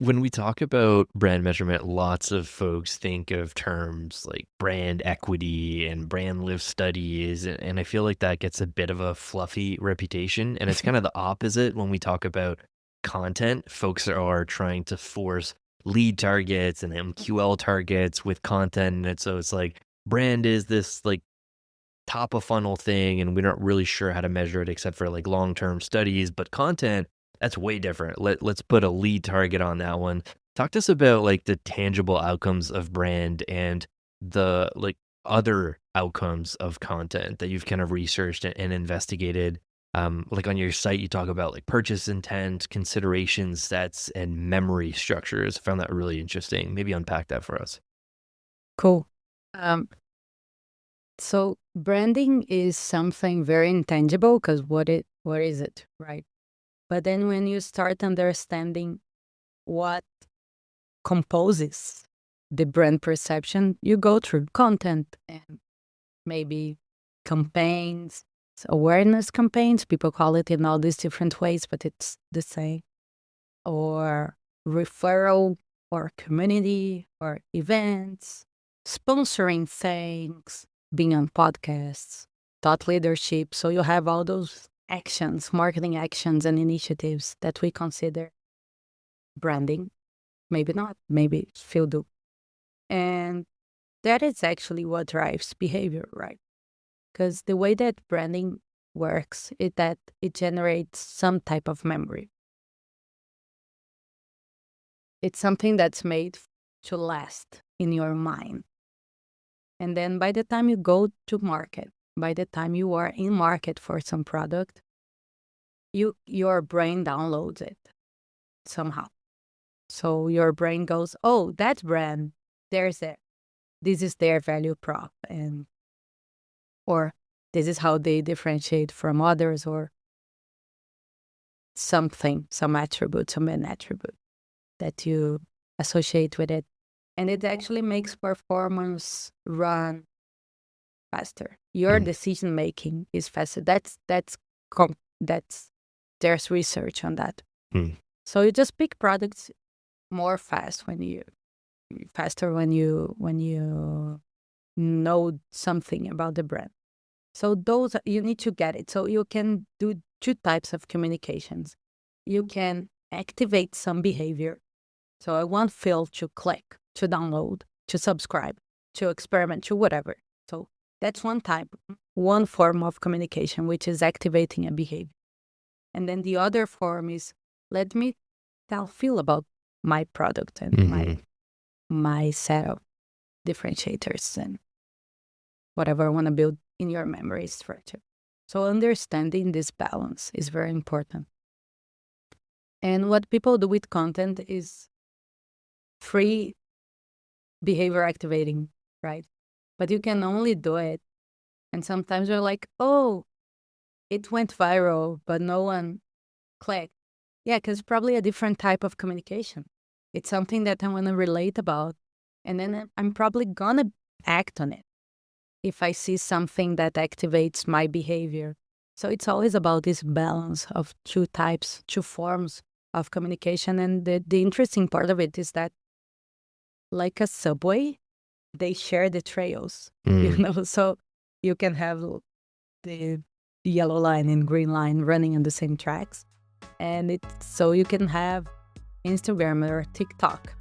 When we talk about brand measurement, lots of folks think of terms like brand equity and brand lift studies. And I feel like that gets a bit of a fluffy reputation. And it's kind of the opposite when we talk about content. Folks are trying to force lead targets and MQL targets with content. And so it's like brand is this like top of funnel thing, and we're not really sure how to measure it except for like long term studies. But content, that's way different. Let's put a lead target on that one. Talk to us about like the tangible outcomes of brand and the like other outcomes of content that you've kind of researched and investigated. Like on your site, you talk about like purchase intent, consideration sets, and memory structures. I found that really interesting. Maybe unpack that for us. Cool. Um, so branding is something very intangible because what is it, right? But then when you start understanding what composes the brand perception, you go through content and maybe campaigns, awareness campaigns. People call it in all these different ways, but it's the same. Or referral, or community, or events, sponsoring things, being on podcasts, thought leadership. So you have all those actions, marketing actions and initiatives that we consider branding. Maybe not, maybe still do. And that is actually what drives behavior, right? Because the way that branding works is that it generates some type of memory. It's something that's made to last in your mind. And then by the time you go to market, by the time you are in market for some product, your brain downloads it somehow. So your brain goes, oh, that brand, there's it. This is their value prop, and or this is how they differentiate from others, or something, some attribute, some an attribute that you associate with it. And it actually makes performance run faster. Your Mm, decision making is faster. That's there's research on that. mm, So you just pick products more fast when you faster when you know something about the brand. So those you need to get it. So you can do two types of communications. You can activate some behavior. So I want Phil to click, to download, to subscribe, to experiment, to whatever. So that's one type, one form of communication, which is activating a behavior. And then the other form is let me tell Phil about my product and mhm. my set of differentiators and whatever I want to build in your memory structure. So understanding this balance is very important. And what people do with content is free behavior activating, right? But you can only do it. And sometimes you're like, oh, it went viral, but no one clicked. Yeah, because probably a different type of communication. It's something that I want to relate about. And then I'm probably going to act on it if I see something that activates my behavior. So it's always about this balance of two types, two forms of communication. And the interesting part of it is that, like a subway, they share the trails, Mm, so you can have the yellow line and green line running on the same tracks. And it's so you can have Instagram or TikTok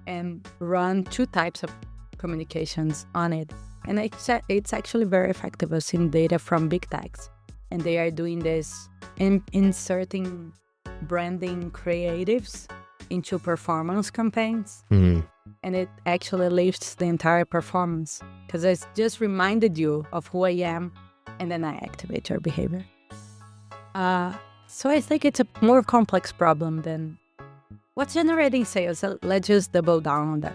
and run two types of communications on it. And it's actually very effective. I've seen data from big techs, and they are doing this inserting branding creatives into performance campaigns. mm. And it actually lifts the entire performance because I just reminded you of who I am, and then I activate your behavior. So I think it's a more complex problem than what's generating sales. Let's just double down on that,